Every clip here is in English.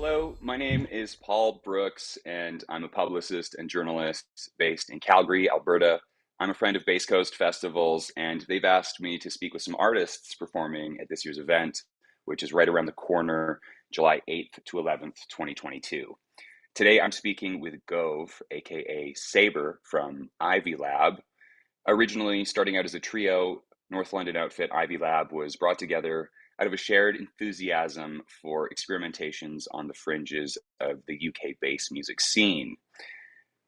Hello, my name is Paul Brooks, and I'm a publicist and journalist based in Calgary, Alberta. I'm a friend of Bass Coast Festivals, and they've asked me to speak with some artists performing at this year's event, which is right around the corner, July 8th to 11th, 2022. Today, I'm speaking with Gove, aka Sabre from Ivy Lab. Originally starting out as a trio, North London outfit Ivy Lab was brought together out of a shared enthusiasm for experimentations on the fringes of the UK bass music scene.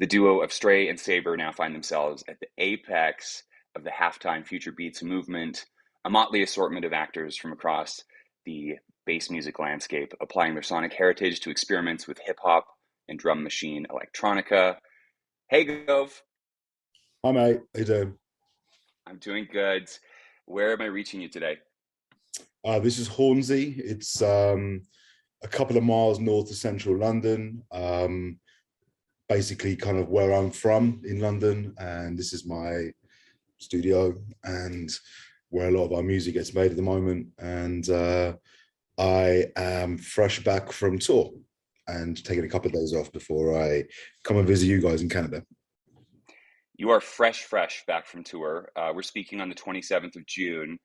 The duo of Stray and Sabre now find themselves at the apex of the halftime future beats movement, a motley assortment of actors from across the bass music landscape, applying their sonic heritage to experiments with hip hop and drum machine electronica. Hey, Gove. Hi mate, how you doing? I'm doing good. Where am I reaching you today? This is Hornsey. It's a couple of miles north of central London, basically kind of where I'm from in London. And this is my studio and where a lot of our music gets made at the moment. And I am fresh back from tour and taking a couple of days off before I come and visit you guys in Canada. You are fresh back from tour. We're speaking on the 27th of June.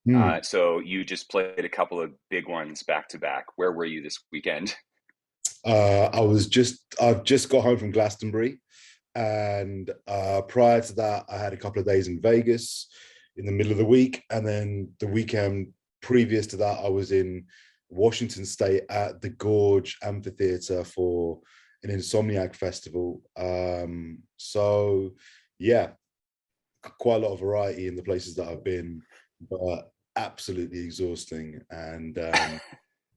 Hmm. So you just played a couple of big ones back to back. Where were you this weekend? I've just got home from Glastonbury. And prior to that, I had a couple of days in Vegas in the middle of the week. And then the weekend previous to that, I was in Washington State at the Gorge Amphitheater for an Insomniac festival. So, yeah, quite a lot of variety in the places that I've been, but absolutely exhausting and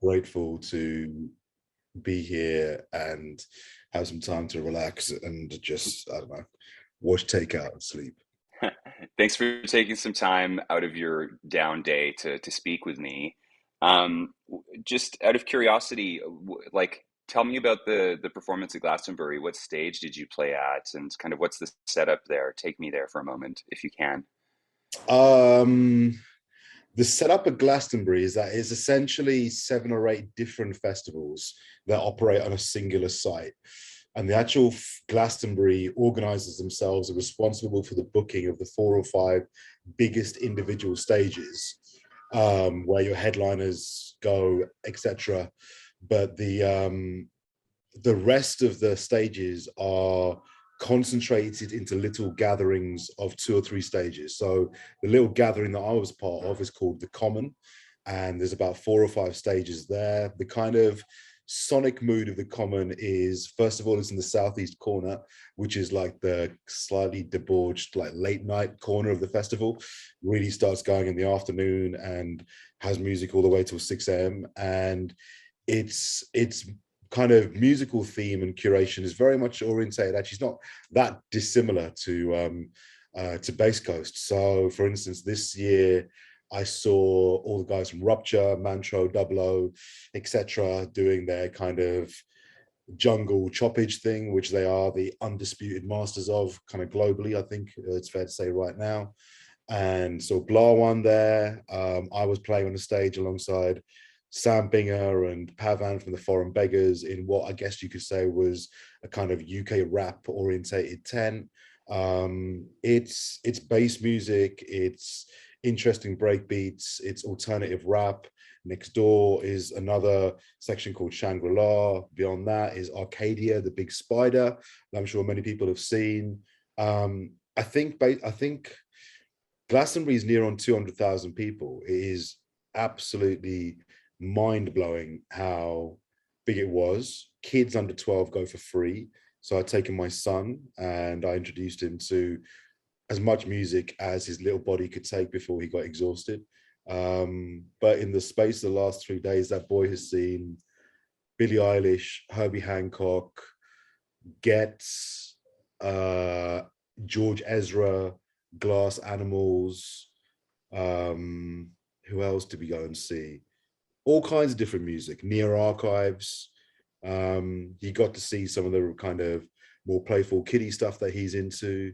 grateful to be here and have some time to relax and just, I don't know, watch takeout and sleep. Thanks for taking some time out of your down day to speak with me. Just out of curiosity, like, tell me about the performance at Glastonbury. What stage did you play at, and kind of what's the setup there? Take me there for a moment, if you can. Um, the setup at Glastonbury is that it's essentially 7 or 8 different festivals that operate on a singular site. And the actual Glastonbury organizers themselves are responsible for the booking of the 4 or 5 biggest individual stages, where your headliners go, etc. But the rest of the stages are concentrated into little gatherings of 2 or 3 stages. So the little gathering that I was part of is called the Common, and there's about 4 or 5 stages there. The kind of sonic mood of the Common is, first of all, it's in the southeast corner, which is like the slightly debauched, like late night corner of the festival. Really starts going in the afternoon and has music all the way till 6 a.m. And it's kind of musical theme and curation is very much orientated. Actually, it's not that dissimilar to Bass Coast. So, for instance, this year I saw all the guys from Rupture, Mantro, Double O, etc., doing their kind of jungle choppage thing, which they are the undisputed masters of, kind of globally. I think it's fair to say right now. And so Blah one there. I was playing on the stage alongside Sam Binger and Pavan from the Foreign Beggars in what I guess you could say was a kind of UK rap orientated tent. It's bass music, it's interesting break beats, it's alternative rap. Next door is another section called Shangri-La. Beyond that is Arcadia, the big spider that I'm sure many people have seen. I think Glastonbury is near on 200,000 people. It is absolutely mind-blowing how big it was. Kids under 12 go for free. So I'd taken my son and I introduced him to as much music as his little body could take before he got exhausted. But in the space of the last 3 days, that boy has seen Billie Eilish, Herbie Hancock, Getz, uh, George Ezra, Glass Animals. Who else did we go and see? All kinds of different music, Near Archives. He got to see some of the kind of more playful kiddie stuff that he's into.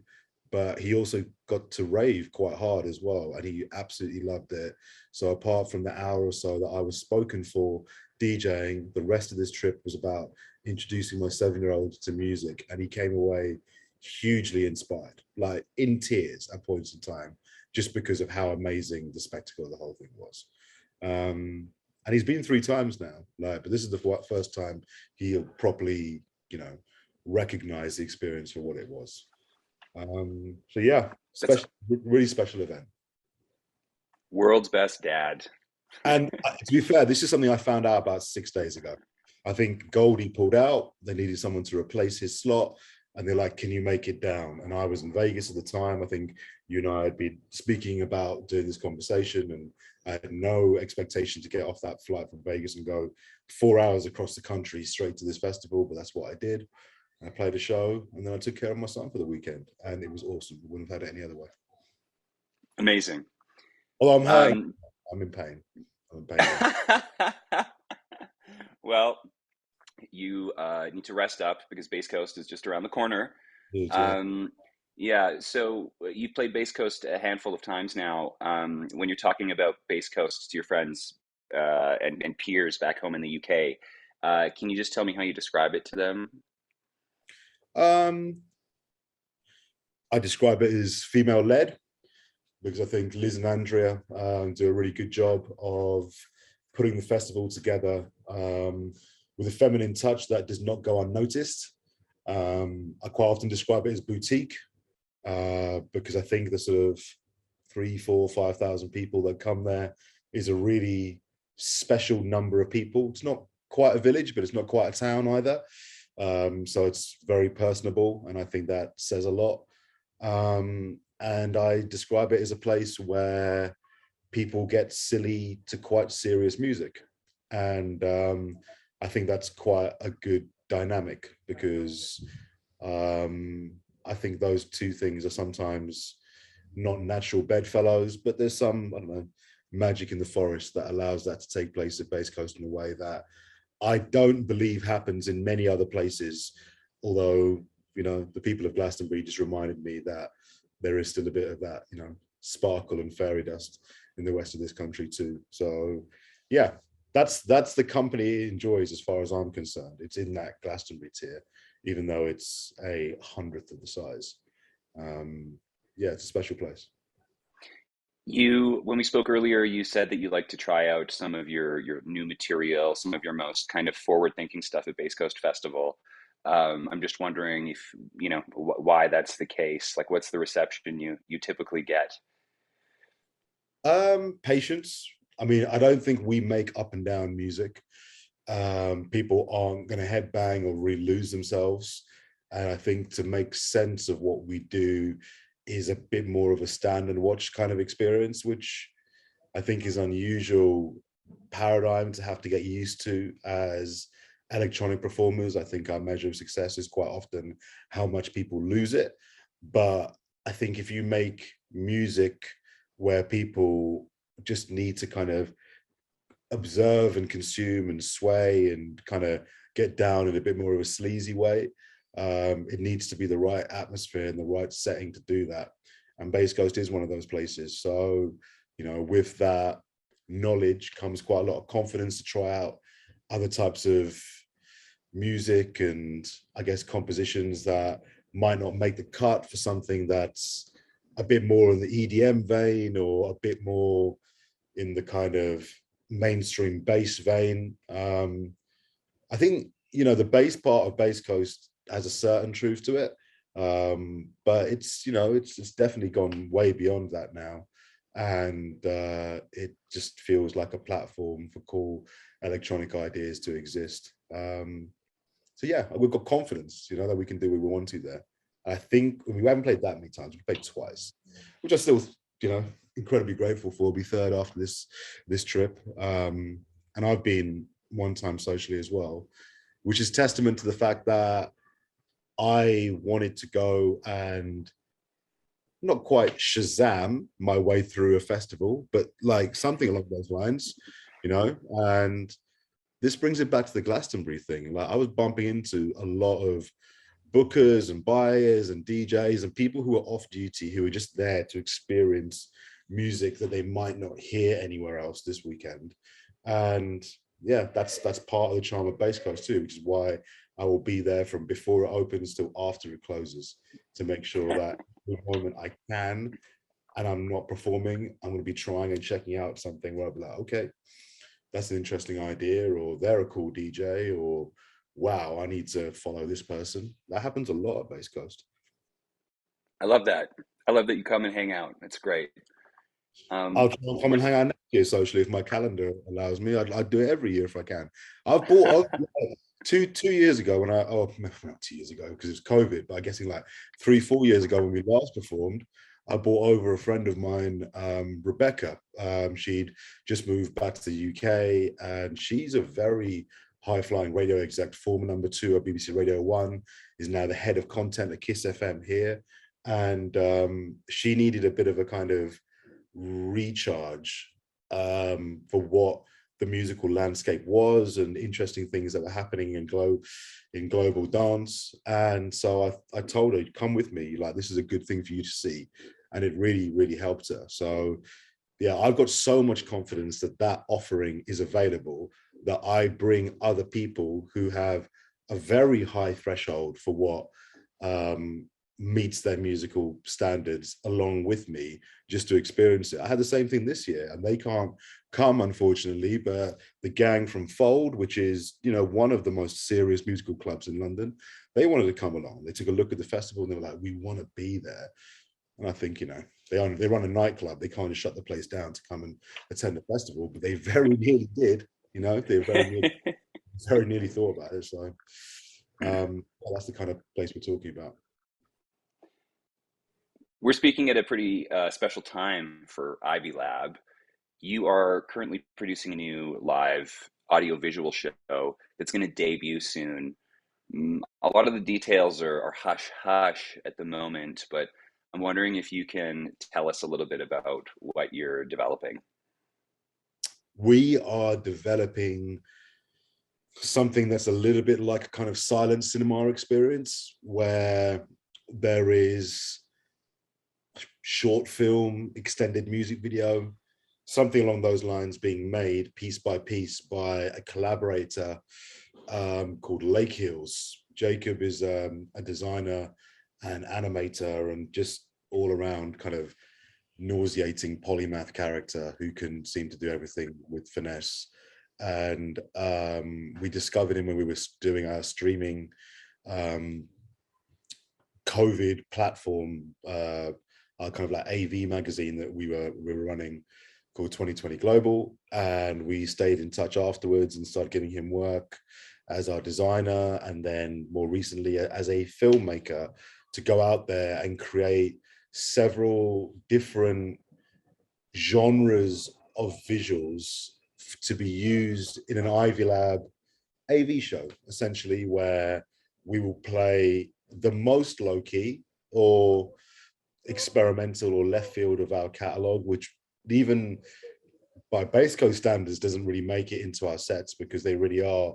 but he also got to rave quite hard as well, and he absolutely loved it. So apart from the hour or so that I was spoken for DJing, the rest of this trip was about introducing my 7-year-old to music, and he came away hugely inspired, like in tears at points in time, just because of how amazing the spectacle of the whole thing was. And he's been 3 times now, like, but this is the first time he'll properly, recognize the experience for what it was. So yeah, That's really special event. world's best dad. And to be fair, this is something I found out about 6 days ago. I think Goldie pulled out. They needed someone to replace his slot. And they're like, can you make it down? And I was in Vegas at the time. I think you and I had been speaking about doing this conversation, and I had no expectation to get off that flight from Vegas and go 4 hours across the country straight to this festival. But that's what I did. I played a show, and then I took care of my son for the weekend. And it was awesome. I wouldn't have had it any other way. Amazing. Although I'm hurting. I'm in pain. I'm in pain. Well, you need to rest up because Bass Coast is just around the corner. Yeah, so you've played Bass Coast a handful of times now. When you're talking about Bass Coast to your friends and peers back home in the UK, can you just tell me how you describe it to them? I describe it as female-led, because I think Liz and Andrea do a really good job of putting the festival together with a feminine touch that does not go unnoticed. I quite often describe it as boutique, because I think the sort of 3, 4, 5,000 people that come there is a really special number of people. It's not quite a village, but it's not quite a town either. So it's very personable, and I think that says a lot. And I describe it as a place where people get silly to quite serious music. And I think that's quite a good dynamic, because I think those two things are sometimes not natural bedfellows, but there's some, I don't know, magic in the forest that allows that to take place at Bass Coast in a way that I don't believe happens in many other places. Although, the people of Glastonbury just reminded me that there is still a bit of that, sparkle and fairy dust in the west of this country too. So yeah, that's the company it enjoys as far as I'm concerned. It's in that Glastonbury tier, even though it's a 100th of the size. Yeah, it's a special place. When we spoke earlier, you said that you like to try out some of your new material, some of your most kind of forward-thinking stuff at Bass Coast Festival. I'm just wondering if, why that's the case. Like, what's the reception you typically get? Patience. I mean, I don't think we make up and down music. People aren't going to headbang or really lose themselves. And I think to make sense of what we do is a bit more of a stand and watch kind of experience, which I think is unusual paradigm to have to get used to as electronic performers. I think our measure of success is quite often how much people lose it. But I think if you make music where people just need to kind of observe and consume and sway and kind of get down in a bit more of a sleazy way, it needs to be the right atmosphere and the right setting to do that. And Bass Coast is one of those places. So, with that knowledge comes quite a lot of confidence to try out other types of music and, I guess, compositions that might not make the cut for something that's a bit more in the EDM vein or a bit more in the kind of mainstream bass vein. I think, the bass part of Bass Coast has a certain truth to it. But it's definitely gone way beyond that now. And it just feels like a platform for cool electronic ideas to exist. So yeah, we've got confidence, that we can do what we want to there. I think we haven't played that many times. We played twice, which I still, incredibly grateful for. We'll be third after this trip. And I've been one time socially as well, which is testament to the fact that I wanted to go and not quite Shazam my way through a festival, but like something along those lines, and this brings it back to the Glastonbury thing. Like, I was bumping into a lot of bookers and buyers and DJs and people who are off duty, who are just there to experience music that they might not hear anywhere else this weekend. And yeah, that's part of the charm of Bass Coast too, which is why I will be there from before it opens till after it closes, to make sure that the moment I can and I'm not performing, I'm going to be trying and checking out something where I'll be like, okay, that's an interesting idea, or they're a cool DJ, or wow, I need to follow this person. That happens a lot at Bass Coast. I love that. I love that you come and hang out. That's great. I'll try and come We're and hang out next year socially if my calendar allows me. I'd do it every year if I can. I've bought two years ago when not 2 years ago because it was COVID, but I'm guessing like 3-4 years ago when we last performed, I brought over a friend of mine, Rebecca. She'd just moved back to the UK, and she's a very high-flying radio exec, former number 2 at BBC Radio 1, is now the head of content at Kiss FM here. And she needed a bit of a kind of recharge for what the musical landscape was and interesting things that were happening in global dance. And so I told her, come with me, like this is a good thing for you to see. And it really, really helped her. So yeah, I've got so much confidence that that offering is available, that I bring other people who have a very high threshold for what meets their musical standards along with me, just to experience it. I had the same thing this year, and they can't come, unfortunately, but the gang from Fold, which is, you know, one of the most serious musical clubs in London, they wanted to come along. They took a look at the festival and they were like, we want to be there. And I think, you know, they run a nightclub, they can't just shut the place down to come and attend the festival, but they very nearly did. You know, they very nearly thought about it. So well, that's the kind of place we're talking about. we're speaking at a pretty special time for Ivy Lab. You are currently producing a new live audio-visual show that's going to debut soon. A lot of the details are hush hush at the moment, but I'm wondering if you can tell us a little bit about what you're developing. We are developing something that's a little bit like a kind of silent cinema experience, where there is short film, extended music video, something along those lines being made piece by piece by a collaborator called Lake Hills. Jacob is a designer and animator and just all around kind of nauseating polymath character who can seem to do everything with finesse. And we discovered him when we were doing our streaming COVID platform, our kind of like AV magazine that we were running, called 2020 Global. And we stayed in touch afterwards and started giving him work as our designer, and then more recently as a filmmaker, to go out there and create several different genres of visuals to be used in an Ivy Lab AV show, essentially, where we will play the most low-key or experimental or left field of our catalog, which even by Bass Coast standards doesn't really make it into our sets, because they really are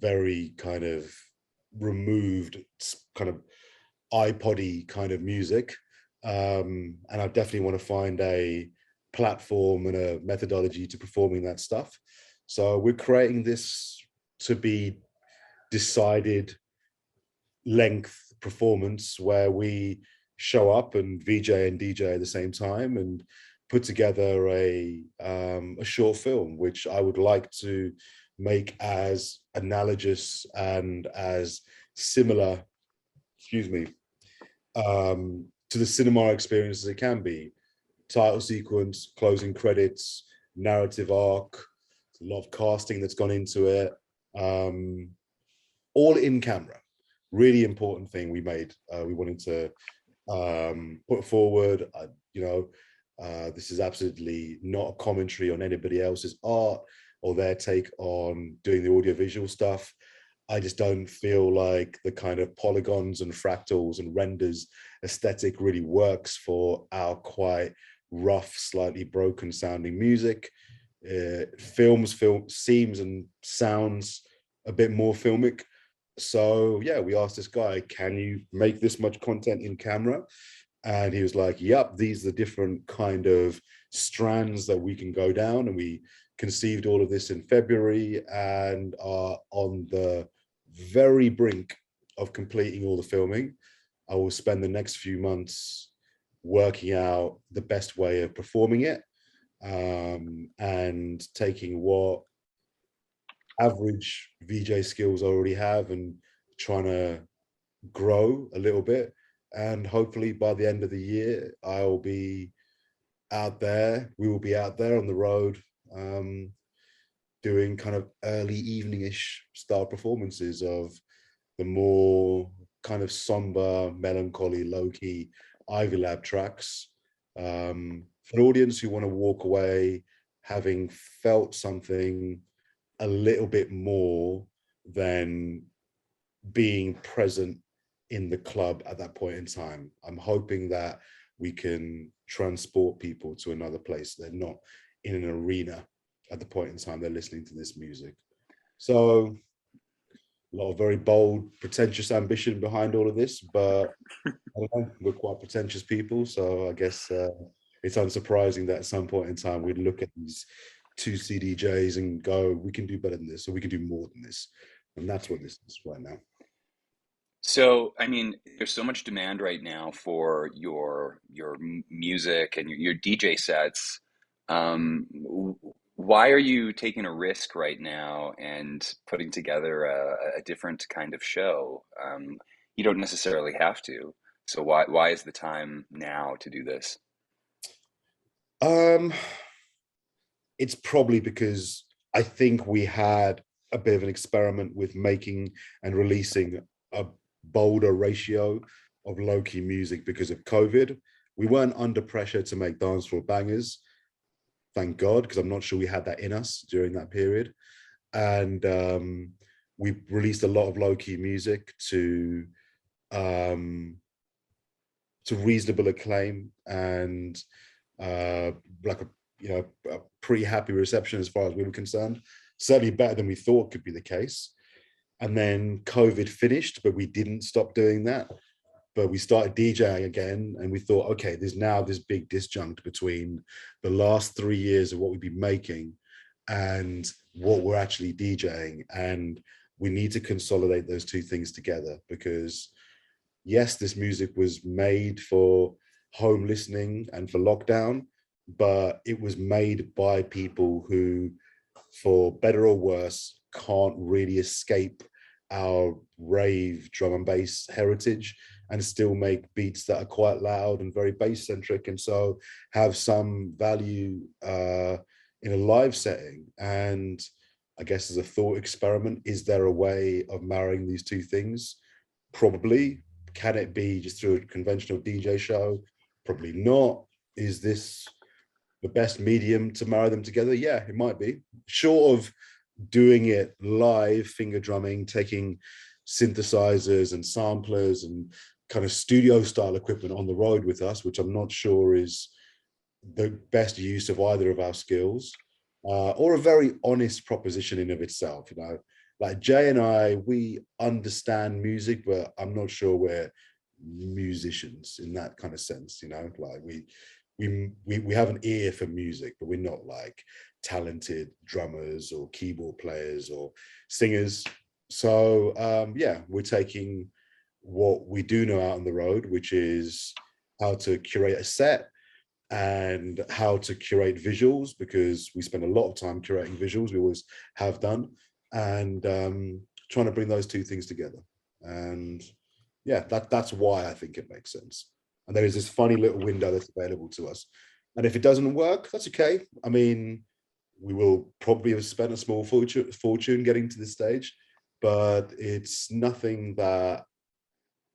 very kind of removed, kind of iPod-y kind of music. And I definitely want to find a platform and a methodology to performing that stuff. So we're creating this to be decided length performance, where we show up and VJ and DJ at the same time and put together a short film, which I would like to make as analogous and as similar, excuse me, to the cinema experience as it can be. Title sequence, closing credits, narrative arc, a lot of casting that's gone into it, all in camera. Really important thing we made. We wanted to put forward, this is absolutely not a commentary on anybody else's art or their take on doing the audiovisual stuff. I just don't feel like the kind of polygons and fractals and renders aesthetic really works for our quite rough, slightly broken sounding music. Film seems and sounds a bit more filmic, So yeah, we asked this guy, can you make this much content in camera? And he was like, yep, these are the different kind of strands that we can go down. And we conceived all of this in February and are on the very brink of completing all the filming. I will spend the next few months working out the best way of performing it, and taking what average VJ skills I already have and trying to grow a little bit. And hopefully by the end of the year, I'll be out there. We will be out there on the road, um, doing kind of early evening-ish style performances of the more kind of somber, melancholy, low-key Ivy Lab tracks, for an audience who want to walk away having felt something a little bit more than being present in the club at that point in time. I'm hoping that we can transport people to another place. They're not in an arena at the point in time they're listening to this music. So a lot of very bold, pretentious ambition behind all of this, but I don't know, we're quite pretentious people. So I guess it's unsurprising that at some point in time we'd look at these two CDJs and go, we can do better than this, or we can do more than this. And that's what this is right now. So, I mean, there's so much demand right now for your music and your DJ sets. Why are you taking a risk right now and putting together a different kind of show? You don't necessarily have to. So why is the time now to do this? Um, it's probably because I think we had a bit of an experiment with making and releasing a bolder ratio of low-key music because of COVID. We weren't under pressure to make dance floor bangers, thank God, because I'm not sure we had that in us during that period. And we released a lot of low-key music um, to reasonable acclaim and uh, like a a pretty happy reception as far as we were concerned. Certainly better than we thought could be the case. And then COVID finished, but we didn't stop doing that. But we started DJing again, and we thought, okay, there's now this big disjunct between the last 3 years of what we've been making and what we're actually DJing, and we need to consolidate those two things together because yes, this music was made for home listening and for lockdown, but it was made by people who, for better or worse, can't really escape our rave drum and bass heritage and still make beats that are quite loud and very bass centric, and so have some value in a live setting. And I guess as a thought experiment, is there a way of marrying these two things? Probably. Can it be just through a conventional DJ show? Probably not. Is this the best medium to marry them together? Yeah, it might be. Short of doing it live, finger drumming, taking synthesizers and samplers and kind of studio style equipment on the road with us, which I'm not sure is the best use of either of our skills, or a very honest proposition in of itself. Like Jay and I, we understand music, but I'm not sure we're musicians in that kind of sense. Like we have an ear for music, but we're not like talented drummers or keyboard players or singers. So yeah, we're taking what we do know out on the road, which is how to curate a set and how to curate visuals, because we spend a lot of time curating visuals. We always have done, and trying to bring those two things together. And yeah, that's why I think it makes sense. And there is this funny little window that's available to us. And if it doesn't work, that's okay. I mean, we will probably have spent a small fortune getting to this stage, but it's nothing that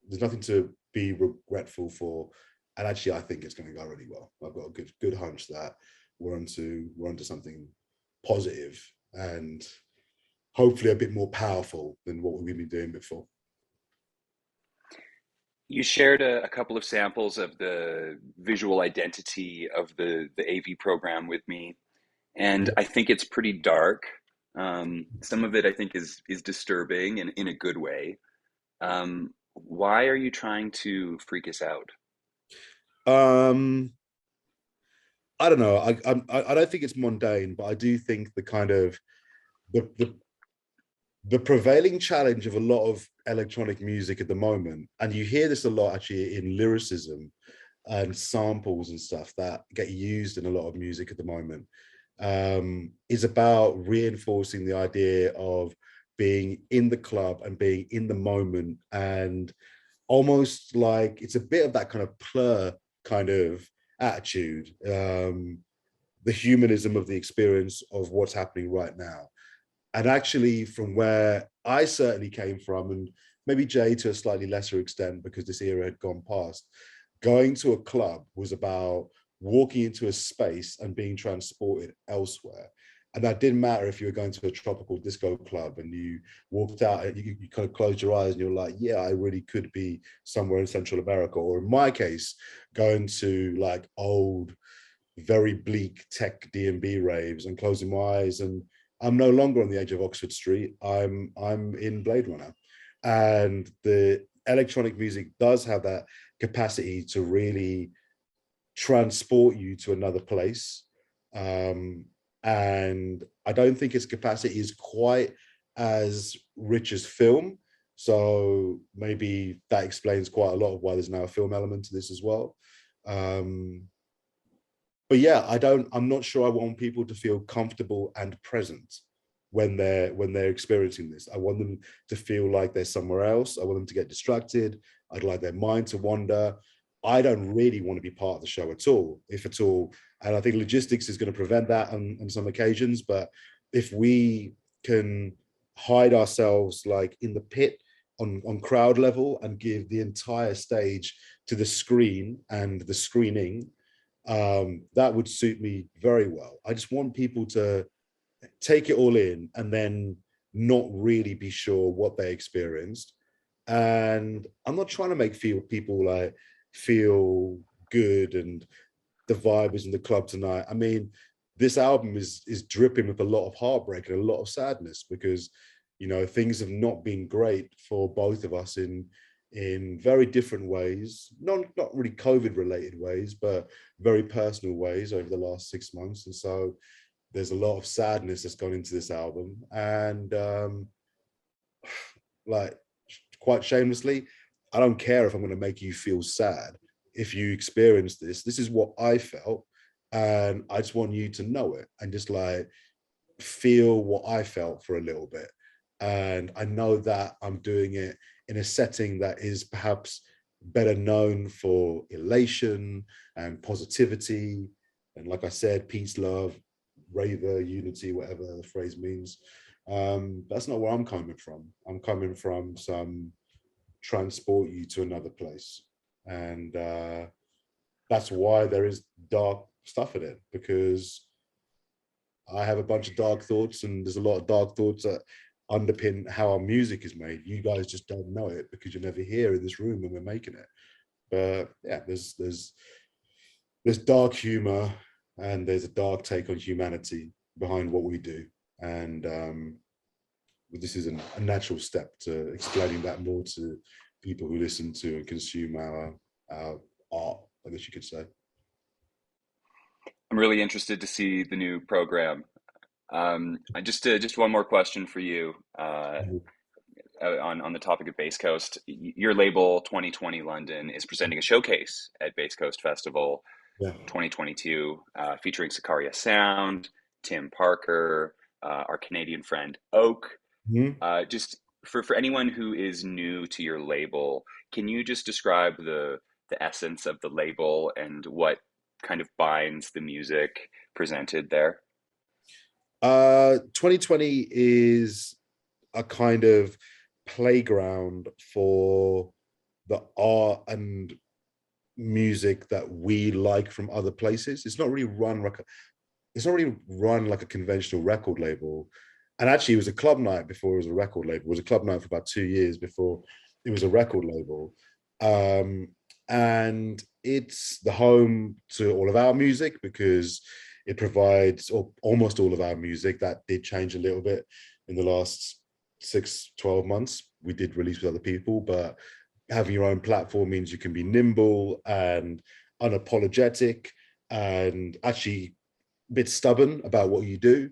there's nothing to be regretful for. And actually, I think it's going to go really well. I've got a good hunch that we're onto something positive and hopefully a bit more powerful than what we've been doing before. You shared a couple of samples of the visual identity of the AV program with me, and Yeah. I think it's pretty dark. Some of it I think is disturbing and in a good way. Why are you trying to freak us out? Um, I don't know. I don't think it's mundane, but I do think the kind of the the prevailing challenge of a lot of electronic music at the moment, and you hear this a lot actually in lyricism and samples and stuff that get used in a lot of music at the moment, is about reinforcing the idea of being in the club and being in the moment, and almost like it's a bit of that kind of plur kind of attitude, the humanism of the experience of what's happening right now. And actually, from where I certainly came from, and maybe Jay to a slightly lesser extent because this era had gone past, going to a club was about walking into a space and being transported elsewhere. And that didn't matter if you were going to a tropical disco club and you walked out and you kind of closed your eyes and you're like, yeah, I really could be somewhere in Central America. Or in my case, going to like old, very bleak tech D&B raves and closing my eyes, and I'm no longer on the edge of Oxford Street. I'm in Blade Runner. And the electronic music does have that capacity to really transport you to another place. Um, and I don't think its capacity is quite as rich as film. So maybe that explains quite a lot of why there's now a film element to this as well. Um, but yeah, I'm not sure I want people to feel comfortable and present when they're experiencing this. I want them to feel like they're somewhere else. I want them to get distracted. I'd like their mind to wander. I don't really want to be part of the show at all, if at all. And I think logistics is going to prevent that on some occasions. But if we can hide ourselves like in the pit on crowd level and give the entire stage to the screen and the screening, that would suit me very well. I just want people to take it all in and then not really be sure what they experienced. And I'm not trying to make people like feel good and the vibe is in the club tonight. I mean, this album is dripping with a lot of heartbreak and a lot of sadness because things have not been great for both of us in very different ways, not really COVID related ways, but very personal ways over the last 6 months. And so there's a lot of sadness that's gone into this album. And like, quite shamelessly, I don't care if I'm going to make you feel sad. If you experience this is what I felt. And I just want you to know it and just like feel what I felt for a little bit. And I know that I'm doing it in a setting that is perhaps better known for elation and positivity. And like I said, peace, love, raver, unity, whatever the phrase means. That's not where I'm coming from. I'm coming from some transport you to another place. And that's why there is dark stuff in it, because I have a bunch of dark thoughts, and there's a lot of dark thoughts that underpin how our music is made. You guys just don't know it because you're never here in this room when we're making it. But yeah, there's dark humor and there's a dark take on humanity behind what we do. And this is a natural step to explaining that more to people who listen to and consume our art, I guess you could say. I'm really interested to see the new program. Just one more question for you on the topic of Bass Coast. Your label 2020 London is presenting a showcase at Bass Coast Festival Yeah. 2022, featuring Sicaria Sound, Tim Parker, our Canadian friend Oak. Mhm. Just for anyone who is new to your label, can you just describe the essence of the label and what kind of binds the music presented there? 2020 is a kind of playground for the art and music that we like from other places. It's not really run like a conventional record label. And actually, it was a club night before it was a record label. It was a club night for about 2 years before it was a record label. And it's the home to all of our music because It provides almost all of our music. That did change a little bit in the last 6, 12 months. We did release with other people, but having your own platform means you can be nimble and unapologetic and actually a bit stubborn about what you do,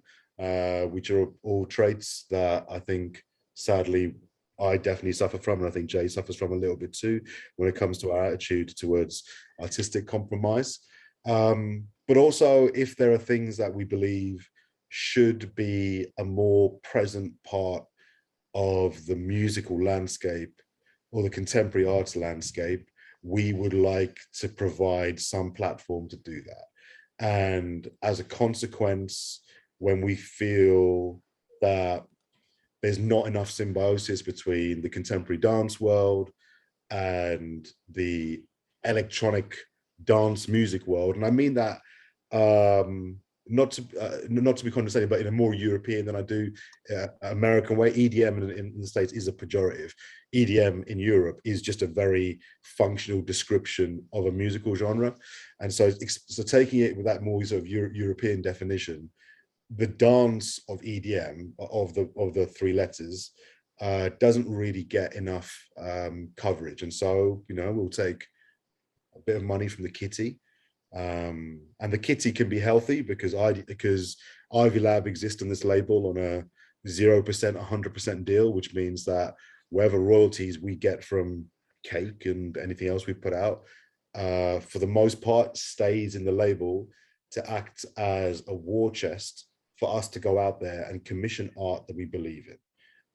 which are all traits that I think, sadly, I definitely suffer from, and I think Jay suffers from a little bit too when it comes to our attitude towards artistic compromise. But also, if there are things that we believe should be a more present part of the musical landscape or the contemporary arts landscape, we would like to provide some platform to do that. And as a consequence, when we feel that there's not enough symbiosis between the contemporary dance world and the electronic dance music world, and I mean that not to be condescending, but in a more European than I do American way. EDM in the States is a pejorative. EDM in Europe is just a very functional description of a musical genre, and so taking it with that more sort of European definition, the dance of EDM of the three letters doesn't really get enough coverage, and so we'll take a bit of money from the kitty. And the kitty can be healthy because Ivy Lab exists on this label on a 0%, 100% deal, which means that whatever royalties we get from cake and anything else we put out, for the most part, stays in the label to act as a war chest for us to go out there and commission art that we believe in.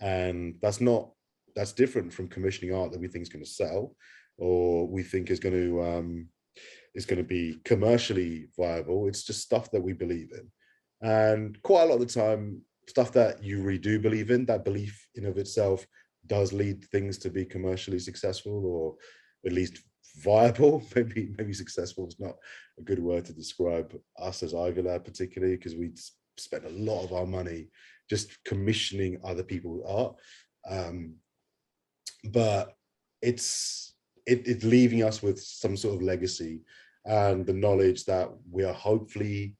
And that's different from commissioning art that we think is going to sell or we think is going to be commercially viable. It's just stuff that we believe in. And quite a lot of the time, stuff that you really do believe in, that belief in of itself does lead things to be commercially successful or at least viable. Maybe successful is not a good word to describe us as Ivy Lab particularly, because we spend a lot of our money just commissioning other people's art. But it's leaving us with some sort of legacy and the knowledge that we are hopefully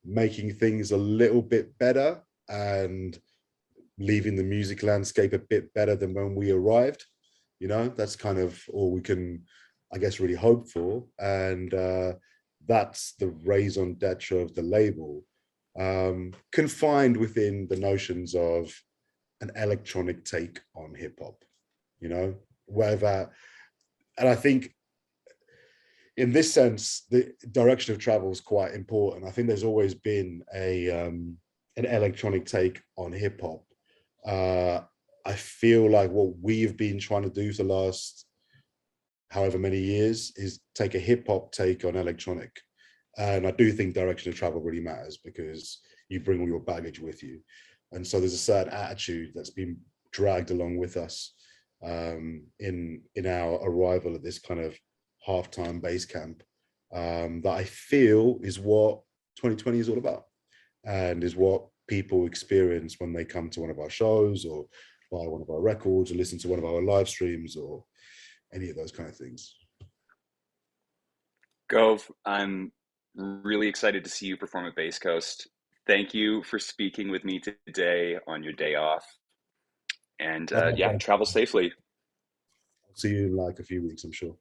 making things a little bit better and leaving the music landscape a bit better than when we arrived. That's kind of all we can, I guess, really hope for. And that's the raison d'etre of the label, confined within the notions of an electronic take on hip hop, whether, and I think in this sense, the direction of travel is quite important. I think there's always been an electronic take on hip hop. I feel like what we've been trying to do for the last however many years is take a hip hop take on electronic. And I do think direction of travel really matters because you bring all your baggage with you. And so there's a certain attitude that's been dragged along with us in our arrival at this kind of halftime base camp, that I feel is what 2020 is all about and is what people experience when they come to one of our shows or buy one of our records or listen to one of our live streams or any of those kind of things. Gove, I'm really excited to see you perform at Bass Coast. Thank you for speaking with me today on your day off. And yeah, travel safely. I'll see you in like a few weeks, I'm sure.